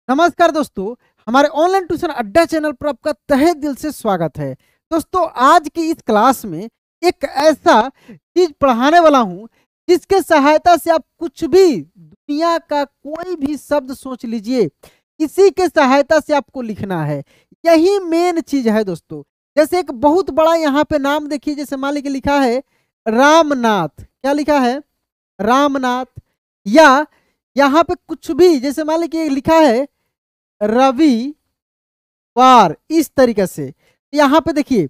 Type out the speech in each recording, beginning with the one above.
नमस्कार दोस्तों। हमारे ऑनलाइन ट्यूशन अड्डा चैनल पर आपका तहे दिल से स्वागत है। दोस्तों, आज की इस क्लास में एक ऐसा चीज पढ़ाने वाला हूं जिसके सहायता से आप कुछ भी दुनिया का कोई भी शब्द सोच लीजिए, इसी के सहायता से आपको लिखना है। यही मेन चीज है दोस्तों। जैसे एक बहुत बड़ा यहाँ पे नाम देखिए, जैसे मान लीजिए लिखा है रामनाथ। क्या लिखा है? रामनाथ। या यहाँ पे कुछ भी जैसे मान लीजिए लिखा है रवि वार, इस तरीके से। यहाँ पे देखिए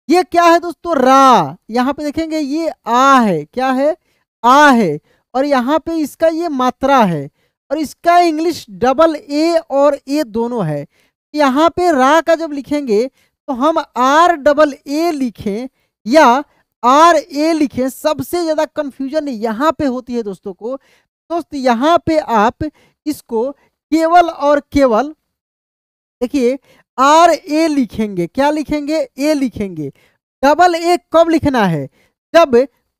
ये क्या है दोस्तों? रा। यहाँ पे देखेंगे ये आ है। क्या है? आ है। और यहाँ पे इसका ये मात्रा है और इसका इंग्लिश डबल ए और ए दोनों है। यहाँ पे रा का जब लिखेंगे तो हम आर डबल ए लिखें या आर ए लिखें, सबसे ज्यादा कंफ्यूजन यहाँ पे होती है दोस्तों को। दोस्त यहाँ पे आप इसको केवल और केवल देखिए आर ए लिखेंगे। क्या लिखेंगे? ए लिखेंगे। डबल ए कब लिखना है? जब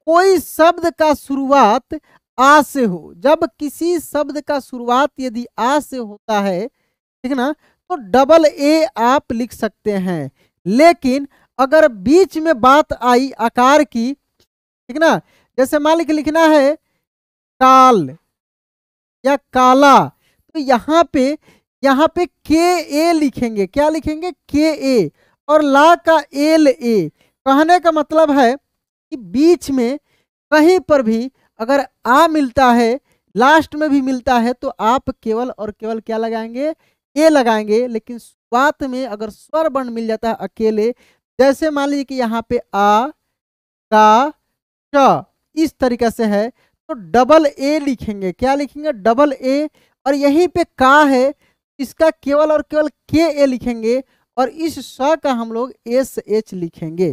कोई शब्द का शुरुआत आ से हो। जब किसी शब्द का शुरुआत यदि आ से होता है, ठीक ना, तो डबल ए आप लिख सकते हैं। लेकिन अगर बीच में बात आई आकार की, ठीक ना, जैसे मान लीजिए लिखना है काल या काला, तो यहाँ पे के ए लिखेंगे। क्या लिखेंगे? के ए। और ला का एल ए। कहने का मतलब है कि बीच में कहीं पर भी अगर आ मिलता है, लास्ट में भी मिलता है, तो आप केवल और केवल क्या लगाएंगे? ए लगाएंगे। लेकिन शुरुआत में अगर स्वर वर्ण मिल जाता है अकेले, जैसे मान लीजिए कि यहाँ पे आ का च, इस तरीके से है, तो डबल ए लिखेंगे। क्या लिखेंगे? Double A. और यहीं पे का है, इसका केवल और केवल के ए लिखेंगे और इस स का हम लोग एस एच लिखेंगे।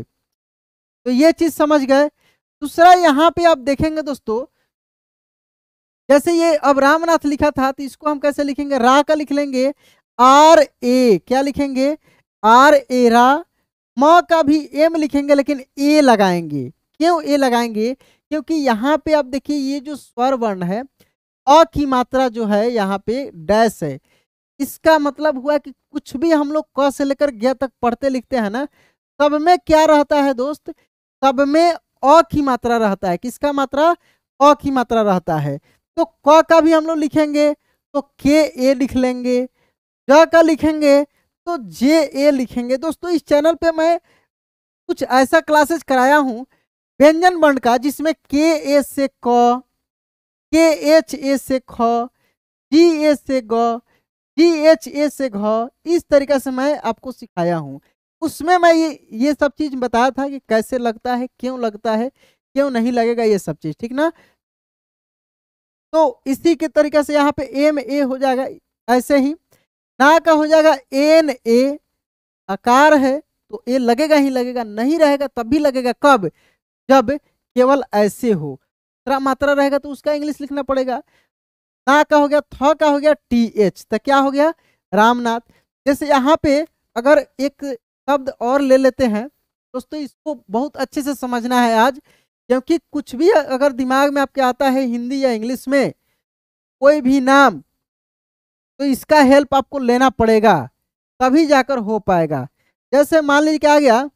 तो ये चीज समझ गए। दूसरा यहाँ पे आप देखेंगे दोस्तों, जैसे ये अब रामनाथ लिखा था, तो इसको हम कैसे लिखेंगे? रा का लिख लेंगे आर ए। क्या लिखेंगे? आर ए रा। म का भी एम लिखेंगे लेकिन ए लगाएंगे। क्यों ए लगाएंगे? क्योंकि यहाँ पे आप देखिए ये जो स्वर वर्ण है, अ की मात्रा जो है यहाँ पे डैश है। इसका मतलब हुआ कि कुछ भी हम लोग क से लेकर ग तक पढ़ते लिखते हैं ना, सब में क्या रहता है दोस्त? सब में अ की मात्रा रहता है। किसका मात्रा? अ की मात्रा रहता है। तो क का भी हम लोग लिखेंगे तो के ए लिख लेंगे। ज का लिखेंगे तो जे ए लिखेंगे। दोस्तों, इस चैनल पे मैं कुछ ऐसा क्लासेस कराया हूँ व्यंजन वर्ण का, जिसमें के ए से क, के एच ए से ख, जी ए से ग, जी एच ए से घ, इस तरीके से मैं आपको सिखाया हूँ। उसमें मैं ये सब चीज बताया था कि कैसे लगता है, क्यों लगता है, क्यों नहीं लगेगा, ये सब चीज, ठीक ना। तो इसी के तरीके से यहाँ पे एम ए हो जाएगा। ऐसे ही ना का हो जाएगा एन ए। आकार है तो ए लगेगा ही लगेगा, नहीं रहेगा तब भी लगेगा। कब? जब केवल ऐसे हो। मात्रा रहेगा तो उसका इंग्लिश लिखना पड़ेगा। ना का हो गया, थ का हो गया टी एच, तो क्या हो गया? रामनाथ। जैसे यहाँ पे अगर एक शब्द और ले लेते हैं दोस्तों, इसको बहुत अच्छे से समझना है आज, क्योंकि कुछ भी अगर दिमाग में आपके आता है हिंदी या इंग्लिश में कोई भी नाम, तो इसका हेल्प आपको लेना पड़ेगा, तभी जाकर हो पाएगा। जैसे मान लीजिए क्या आ गया,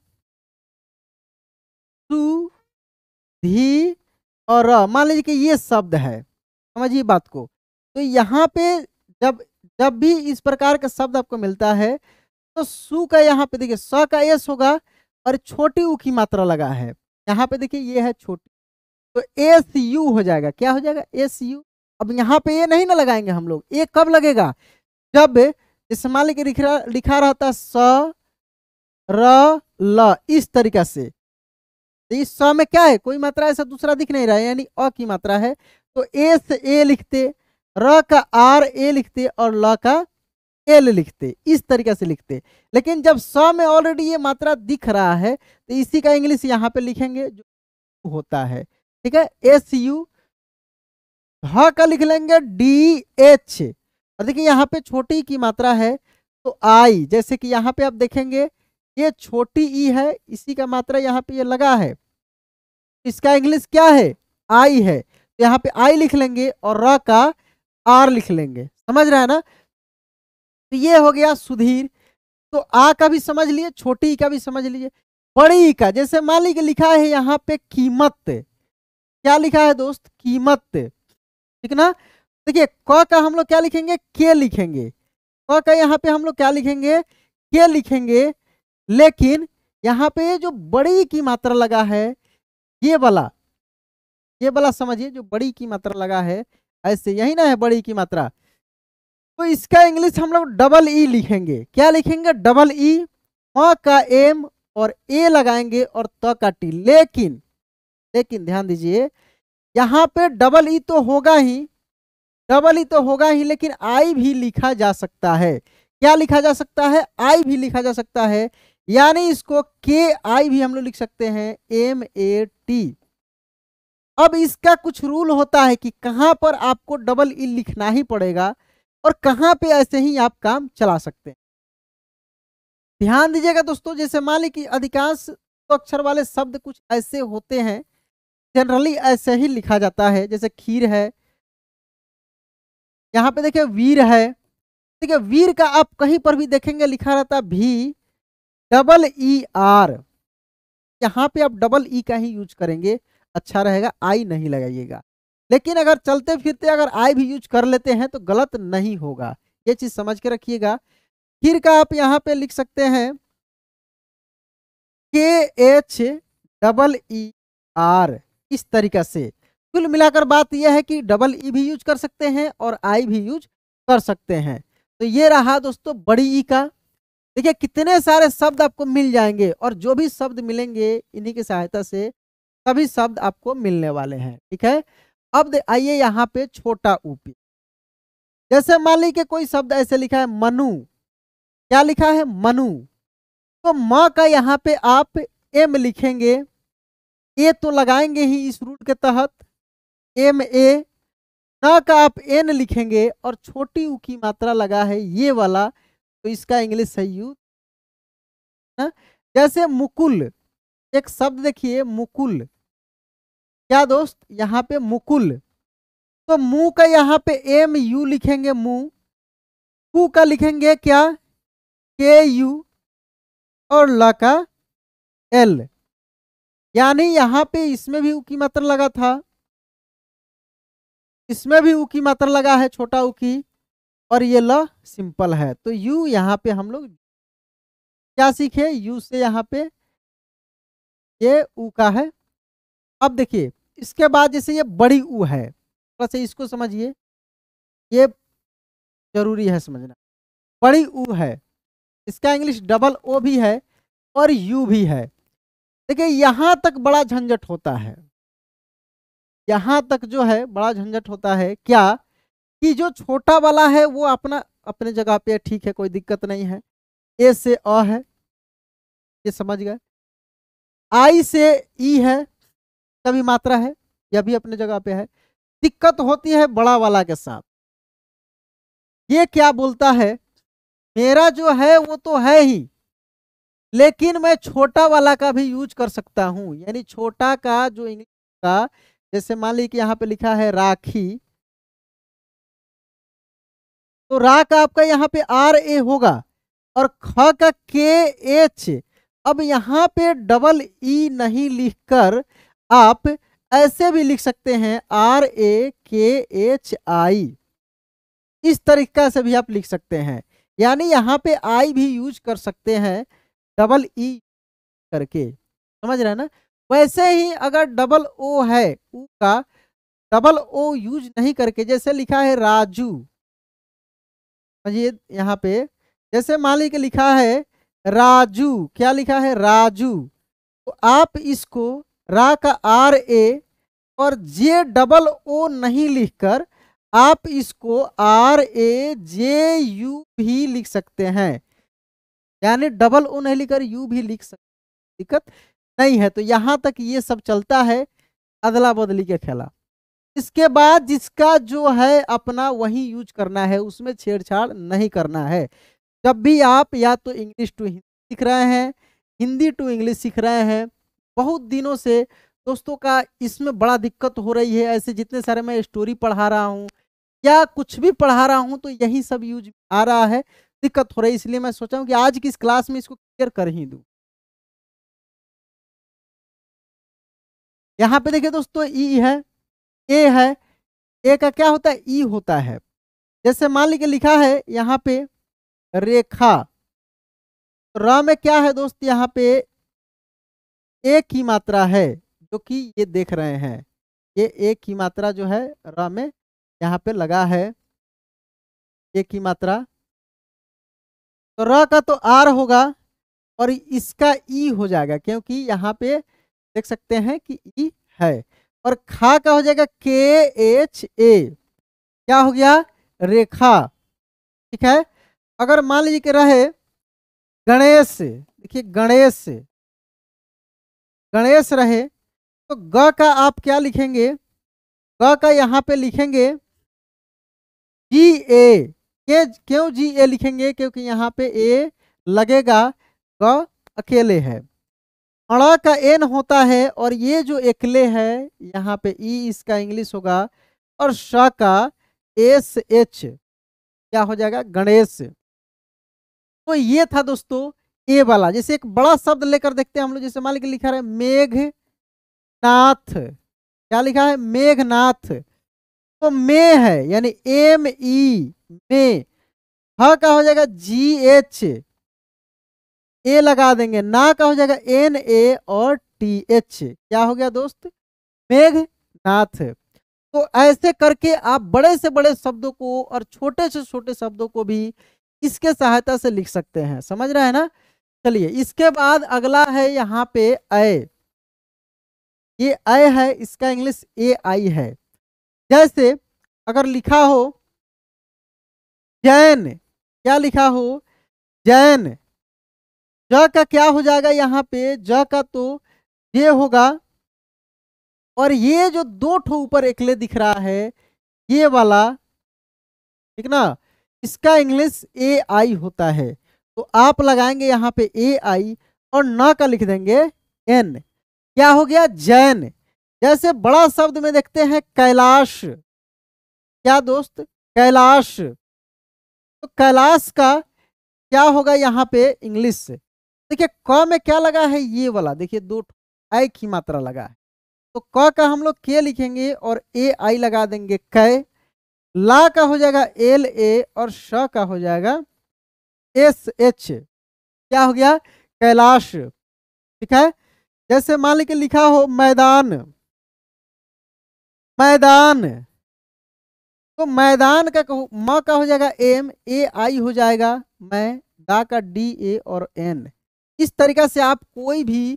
सु, धी और र। मान लीजिए कि ये शब्द है, समझिए बात को। तो यहाँ पे जब जब भी इस प्रकार का शब्द आपको मिलता है, तो सु का यहाँ पे देखिए स का एस होगा और छोटी ऊ की मात्रा लगा है। यहाँ पे देखिए ये है छोटी, तो एस यू हो जाएगा। क्या हो जाएगा? S U. अब यहाँ पे ये नहीं ना लगाएंगे हम लोग। ये कब लगेगा? जब जैसे मान लीजिए लिखा रहता स र ल, इस तरीका से। तो इस स में क्या है? कोई मात्रा ऐसा दूसरा दिख नहीं रहा है, यानी अ की मात्रा है। तो ए से ए लिखते, र का आर ए लिखते और ल का एल लिखते, इस तरीके से लिखते। लेकिन जब स में ऑलरेडी ये मात्रा दिख रहा है, तो इसी का इंग्लिश यहाँ पे लिखेंगे जो होता है, ठीक है। S U. ह का लिख लेंगे डी एच। और देखिए यहाँ पे छोटी की मात्रा है तो आई, जैसे कि यहाँ पे आप देखेंगे ये छोटी ई है, इसी का मात्रा यहाँ पे ये लगा है, इसका इंग्लिश क्या है? आई है। तो यहाँ पे आई लिख लेंगे और र का आर लिख लेंगे। समझ रहा है ना? तो ये हो गया सुधीर। तो आ का भी समझ लिए, छोटी ई का भी समझ लीजिए, बड़ी ई का जैसे मान लीजिए लिखा है यहाँ पे कीमत, क्या लिखा है दोस्त, कीमत, ठीक ना। देखिए क का हम लोग क्या लिखेंगे, के लिखेंगे, क का यहाँ पे हम लोग क्या लिखेंगे, के लिखेंगे। लेकिन यहाँ पे जो बड़ी की मात्रा लगा है, ये वाला समझिए, जो बड़ी की मात्रा लगा है, ऐसे यही ना है बड़ी की मात्रा, तो इसका इंग्लिश हम लोग डबल ई लिखेंगे। क्या लिखेंगे, डबल ई, म का एम और ए लगाएंगे और त का टी। लेकिन ध्यान दीजिए, यहाँ पे डबल ई तो होगा ही, लेकिन आई भी लिखा जा सकता है। क्या लिखा जा सकता है, आई भी लिखा जा सकता है, यानी इसको के आई भी हम लोग लिख सकते हैं, एम ए टी। अब इसका कुछ रूल होता है कि कहां पर आपको डबल ई लिखना ही पड़ेगा और कहां पे ऐसे ही आप काम चला सकते हैं। ध्यान दीजिएगा दोस्तों, जैसे मान ली कि अधिकांश तो अक्षर वाले शब्द कुछ ऐसे होते हैं, जनरली ऐसे ही लिखा जाता है। जैसे खीर है, यहाँ पे देखिए वीर है, ठीक है, वीर का आप कहीं पर भी देखेंगे लिखा रहता है भी डबल ई आर, यहाँ पे आप डबल ई का ही यूज करेंगे, अच्छा रहेगा, आई नहीं लगाइएगा। लेकिन अगर चलते फिरते अगर आई भी यूज कर लेते हैं तो गलत नहीं होगा, ये चीज समझ के रखिएगा। फिर का आप यहाँ पे लिख सकते हैं के एच डबल ई आर, इस तरीका से। कुल मिलाकर बात यह है कि डबल ई भी यूज कर सकते हैं और आई भी यूज कर सकते हैं। तो ये रहा दोस्तों बड़ी ई का। देखिए कितने सारे शब्द आपको मिल जाएंगे और जो भी शब्द मिलेंगे इन्हीं की सहायता से सभी शब्द आपको मिलने वाले हैं, ठीक है। अब आइए यहाँ पे छोटा ऊ पे, जैसे मान लीजिए कोई शब्द ऐसे लिखा है मनु, क्या लिखा है, मनु, तो म का यहाँ पे आप एम लिखेंगे, ए तो लगाएंगे ही इस रूल के तहत, एम ए, न का आप एन लिखेंगे और छोटी ऊ की मात्रा लगा है ये वाला, तो इसका इंग्लिश सही यूज ना। जैसे मुकुल, एक शब्द देखिए मुकुल, क्या दोस्त, यहाँ पे मुकुल, तो मुंह का यहाँ पे एम यू लिखेंगे मुंह, कु का लिखेंगे क्या, के यू और ल का एल, यानी यहाँ पे इसमें भी ऊ की मात्रा लगा था, इसमें भी ऊ की मात्रा लगा है, छोटा ऊ की, और ये ल सिंपल है। तो यू यहाँ पे हम लोग क्या सीखे, यू से यहाँ पे ये ऊ का है। अब देखिए इसके बाद जैसे ये बड़ी ऊ है, थोड़ा सा इसको समझिए, ये जरूरी है समझना। बड़ी ऊ है, इसका इंग्लिश डबल ओ भी है और यू भी है। देखिए यहां तक बड़ा झंझट होता है, यहां तक जो है बड़ा झंझट होता है, क्या कि जो छोटा वाला है वो अपना अपने जगह पे ठीक है, कोई दिक्कत नहीं है, ए से अ है, ये समझ गए, आई से ई है, कभी मात्रा है, यह भी अपने जगह पे है। दिक्कत होती है बड़ा वाला के साथ, ये क्या बोलता है, मेरा जो है वो तो है ही, लेकिन मैं छोटा वाला का भी यूज कर सकता हूं, यानी छोटा का जो इंग्लिश का, जैसे मान ली कि यहाँ पे लिखा है राखी, तो रा का आपका यहाँ पे आर ए होगा और ख का के एच। अब यहाँ पे डबल ई नहीं लिखकर आप ऐसे भी लिख सकते हैं आर ए के एच आई, इस तरीका से भी आप लिख सकते हैं, यानी यहाँ पे आई भी यूज कर सकते हैं डबल ई करके, समझ रहे हैं ना। वैसे ही अगर डबल ओ है, ऊ का डबल ओ यूज नहीं करके, जैसे लिखा है राजू, समझिए यहाँ पे जैसे मान लीजिए लिखा है राजू, क्या लिखा है राजू, तो आप इसको रा का आर ए और जे डबल ओ नहीं लिखकर आप इसको आर ए जे यू भी लिख सकते हैं, यानी डबल ओ नहीं लिखकर यू भी लिख सकते, दिक्कत नहीं है। तो यहां तक ये सब चलता है, अदला बदली के खेला। इसके बाद जिसका जो है अपना वही यूज करना है, उसमें छेड़छाड़ नहीं करना है। जब भी आप या तो इंग्लिश टू हिंदी सीख रहे हैं, हिंदी टू इंग्लिश सीख रहे हैं, बहुत दिनों से दोस्तों का इसमें बड़ा दिक्कत हो रही है, ऐसे जितने सारे मैं स्टोरी पढ़ा रहा हूँ या कुछ भी पढ़ा रहा हूँ तो यही सब यूज आ रहा है। दिक्कत हो रही है, इसलिए मैं सोचा हूँ कि आज की इस क्लास में इसको क्लियर कर ही दूं। यहाँ पे देखिए दोस्तों ई है, ए है, ए का क्या होता है, ई होता है। जैसे मान लीजिए लिखा है यहाँ पे रेखा, र में क्या है दोस्त, यहाँ पे एक की मात्रा है, जो कि ये देख रहे हैं, ये एक की मात्रा जो है र में यहाँ पे लगा है, एक की मात्रा। तो र का तो आर होगा और इसका ई हो जाएगा, क्योंकि यहाँ पे देख सकते हैं कि ई है। और खा का हो जाएगा के एच ए, क्या हो गया, रेखा। ठीक है। अगर मान लीजिए कि रहे गणेश, देखिए गणेश, गणेश रहे तो ग का आप क्या लिखेंगे, ग का यहाँ पे लिखेंगे जी ए। क्यों जी ए लिखेंगे, क्योंकि यहाँ पे ए लगेगा, ग अकेले है। अड़ा का एन होता है और ये जो एकले है यहाँ पे ई, इसका इंग्लिश होगा। और श का एस एच, क्या हो जाएगा, गणेश। तो ये था दोस्तों ए वाला। जैसे एक बड़ा शब्द लेकर देखते हैं हम लोग, जैसे मान लीजिए लिखा है मेघनाथ, क्या लिखा है, मेघनाथ। तो मे है यानी एम ई, मे। ह का हो जाएगा जी एच, ए लगा देंगे, ना का हो जाएगा एन ए और टी एच, क्या हो गया दोस्त, मेघनाथ। तो ऐसे करके आप बड़े से बड़े शब्दों को और छोटे से छोटे शब्दों को भी इसके सहायता से लिख सकते हैं, समझ रहे हैं ना। चलिए इसके बाद अगला है यहाँ पे अय। ये अय है, इसका इंग्लिश ए आई है। जैसे अगर लिखा हो जैन, क्या लिखा हो, जैन। ज का क्या हो जाएगा, यहाँ पे ज का तो ये होगा, और ये जो दो ठो ऊपर एकले दिख रहा है ये वाला, ठीक ना, इसका इंग्लिश ए आई होता है। तो आप लगाएंगे यहाँ पे ए आई और न का लिख देंगे एन, क्या हो गया, जैन। जैसे बड़ा शब्द में देखते हैं कैलाश, क्या दोस्त, कैलाश। तो कैलाश का क्या होगा यहाँ पे इंग्लिश। देखिए क में क्या लगा है, ये वाला देखिए दो आई की मात्रा लगा है, तो क का हम लोग के लिखेंगे और ए आई लगा देंगे कै। ला का हो जाएगा एल ए और श का हो जाएगा एस एच, क्या हो गया, कैलाश। ठीक है। जैसे मान लीजिए लिखा हो मैदान, मैदान। तो मैदान का म का हो जाएगा एम, ए आई हो जाएगा मैं, दा का डी ए और एन। इस तरीका से आप कोई भी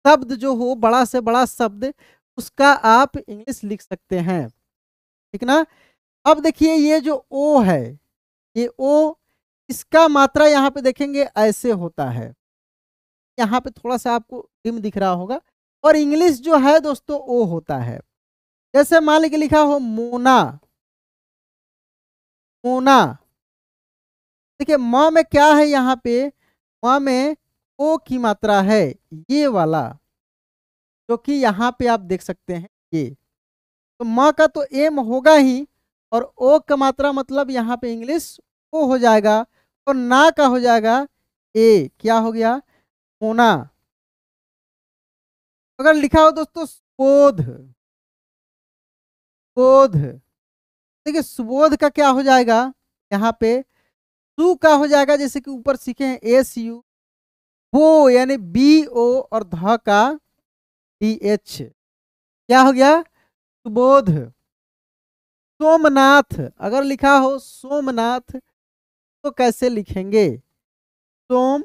शब्द जो हो, बड़ा से बड़ा शब्द, उसका आप इंग्लिश लिख सकते हैं, ठीक ना। अब देखिए ये जो ओ है, ये ओ, इसका मात्रा यहाँ पे देखेंगे ऐसे होता है, यहाँ पे थोड़ा सा आपको डिम दिख रहा होगा। और इंग्लिश जो है दोस्तों ओ होता है। जैसे मान लीजिए लिखा हो मोना, मोना। देखिए म में क्या है, यहाँ पे म में ओ की मात्रा है, ये वाला, जो कि यहाँ पे आप देख सकते हैं ये। तो म का तो एम होगा ही, और ओ का मात्रा मतलब यहाँ पे इंग्लिश ओ हो जाएगा, और ना का हो जाएगा ए, क्या हो गया, मोना। अगर लिखा हो दोस्तों सुबोध, बोध। देखिए सुबोध का क्या हो जाएगा, यहाँ पे सु का हो जाएगा, जैसे कि ऊपर सीखे हैं एस यू, वो यानी बी ओ, और ध का डी एच, क्या हो गया, सुबोध। सोमनाथ, अगर लिखा हो सोमनाथ तो कैसे लिखेंगे, सोम,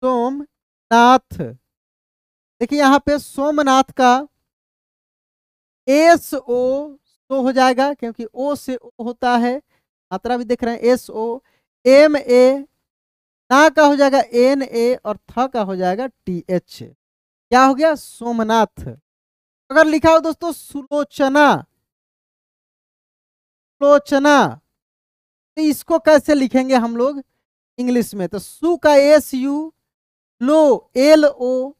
सोमनाथ। देखिए यहाँ पे सोमनाथ का एस ओ तो हो जाएगा, क्योंकि ओ से ओ होता है, मात्रा भी देख रहे हैं एस ओ। एम ए, ना का हो जाएगा एन ए, और थ का हो जाएगा टी एच, क्या हो गया, सोमनाथ। अगर लिखा हो दोस्तों सुलोचना, सुलोचना, तो इसको कैसे लिखेंगे हम लोग इंग्लिश में। तो सु का एस यू, लो एल ओ,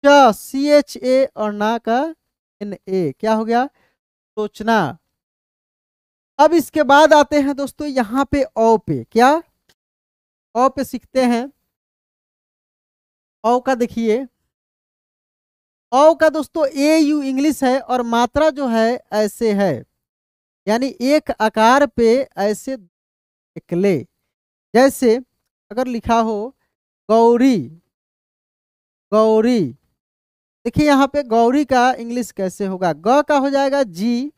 च सी एच ए, और ना का एन ए, क्या हो गया, सोचना। अब इसके बाद आते हैं दोस्तों यहाँ पे औ पे। क्या औ पे सीखते हैं। औ का देखिए, औ का दोस्तों ए यू इंग्लिश है और मात्रा जो है ऐसे है, यानी एक आकार पे ऐसे निकले। जैसे अगर लिखा हो गौरी, गौरी, देखिए यहाँ पे गौरी का इंग्लिश कैसे होगा, ग का हो जाएगा जी।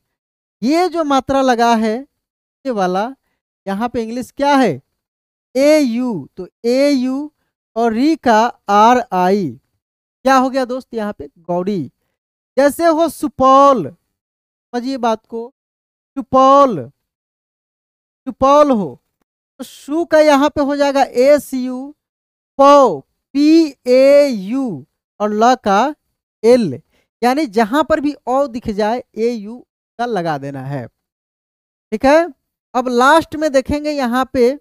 ये जो मात्रा लगा है ये वाला, यहाँ पे इंग्लिश क्या है, ए यू, तो ए यू और री का आर आई, क्या हो गया दोस्त यहाँ पे गौरी। जैसे हो सुपौल, समझिए बात को, सुपौल, सुपौल हो, तो सु का यहाँ पे हो जाएगा एस यू, पौ पी ए यू और ल का एल, यानी जहां पर भी ओ दिख जाए ए यू का लगा देना है। ठीक है। अब लास्ट में देखेंगे यहाँ पे,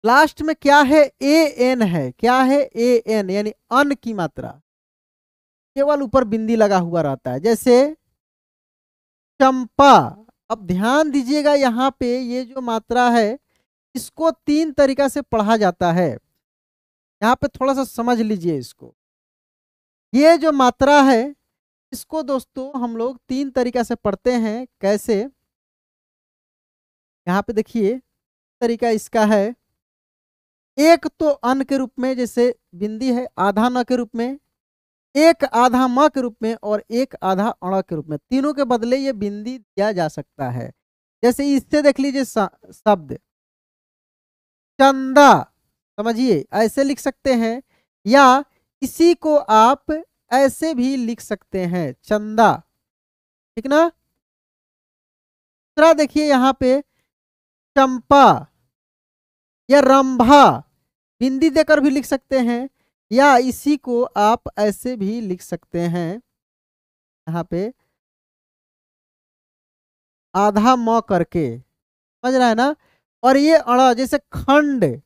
लास्ट में क्या है, ए एन है। क्या है, ए एन, यानी अन की मात्रा, केवल ऊपर बिंदी लगा हुआ रहता है। जैसे चंपा, अब ध्यान दीजिएगा यहाँ पे ये जो मात्रा है इसको 3 तरीका से पढ़ा जाता है, यहाँ पे थोड़ा सा समझ लीजिए इसको। ये जो मात्रा है इसको दोस्तों हम लोग 3 तरीका से पढ़ते हैं। कैसे, यहाँ पे देखिए तरीका इसका है, एक तो अन के रूप में, जैसे बिंदी है, आधा न के रूप में, एक आधा म के रूप में और एक आधा अण के रूप में, तीनों के बदले ये बिंदी दिया जा सकता है। जैसे इससे देख लीजिए शब्द चंदा, समझिए ऐसे लिख सकते हैं, या इसी को आप ऐसे भी लिख सकते हैं, चंदा। ठीक ना। दूसरा देखिए यहाँ पे चंपा या रंभा, बिंदी देकर भी लिख सकते हैं, या इसी को आप ऐसे भी लिख सकते हैं, यहाँ पे आधा म करके, समझ रहा है ना। और ये अड़, जैसे खंड,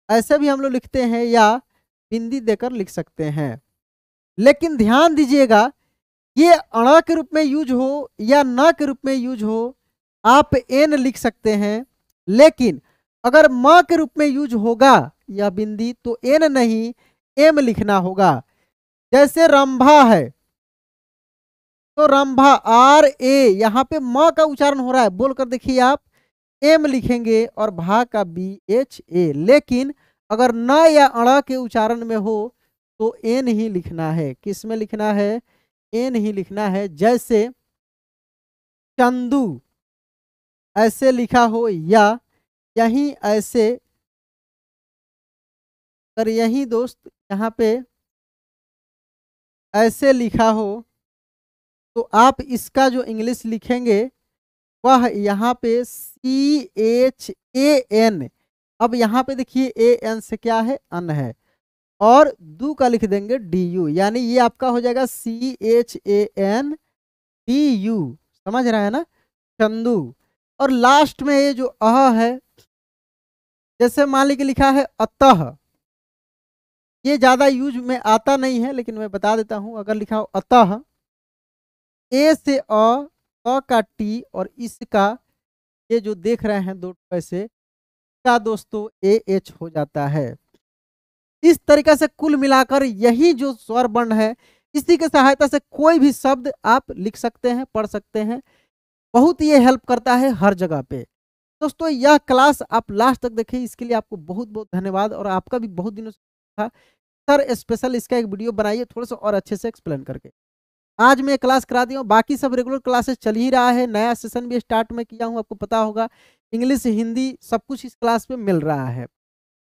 ऐसे भी हम लोग लिखते हैं या बिंदी देकर लिख सकते हैं। लेकिन ध्यान दीजिएगा, ये अण के रूप में यूज हो या न के रूप में यूज हो, आप एन लिख सकते हैं। लेकिन अगर म के रूप में यूज होगा यह बिंदी, तो एन नहीं एम लिखना होगा। जैसे रंभा है, तो रंभा आर ए, यहाँ पे म का उच्चारण हो रहा है, बोलकर देखिए आप, एम लिखेंगे और भा का बी एच ए। लेकिन अगर न या अण के उच्चारण में हो तो एन ही लिखना है। किस में लिखना है, एन ही लिखना है। जैसे चंदू ऐसे लिखा हो, या यहीं ऐसे, अगर यहीं दोस्त यहाँ पे ऐसे लिखा हो तो आप इसका जो इंग्लिश लिखेंगे वह यहाँ पे सी एच ए एन। अब यहाँ पे देखिए ए एन से क्या है, अन है, और दू का लिख देंगे डी यू, यानी ये आपका हो जाएगा C H A N D U. समझ रहा है ना, चंदू। और लास्ट में ये जो अह है, जैसे मान लीजिए लिखा है अतः, ये ज्यादा यूज में आता नहीं है लेकिन मैं बता देता हूं। अगर लिखा हो अतः, ए से अ का टी और इसका ये जो देख रहे हैं 2 पैसे का दोस्तों ए एच हो जाता है। इस तरीके से कुल मिलाकर यही जो स्वर वर्ण है, इसी की सहायता से कोई भी शब्द आप लिख सकते हैं, पढ़ सकते हैं। बहुत ये हेल्प करता है हर जगह पे। दोस्तों यह क्लास आप लास्ट तक देखें, इसके लिए आपको बहुत बहुत धन्यवाद। और आपका भी बहुत दिनों से था सर स्पेशल इसका एक वीडियो बनाइए थोड़ा सा और अच्छे से एक्सप्लेन करके। आज मैं क्लास करा दी हूँ, बाकी सब रेगुलर क्लासेस चल ही रहा है, नया सेशन भी स्टार्ट में किया हूँ, आपको पता होगा। इंग्लिश हिंदी सब कुछ इस क्लास में मिल रहा है।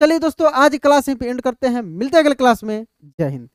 चलिए दोस्तों आज क्लास यहीं पे एंड करते हैं, मिलते हैं अगले क्लास में। जय हिंद।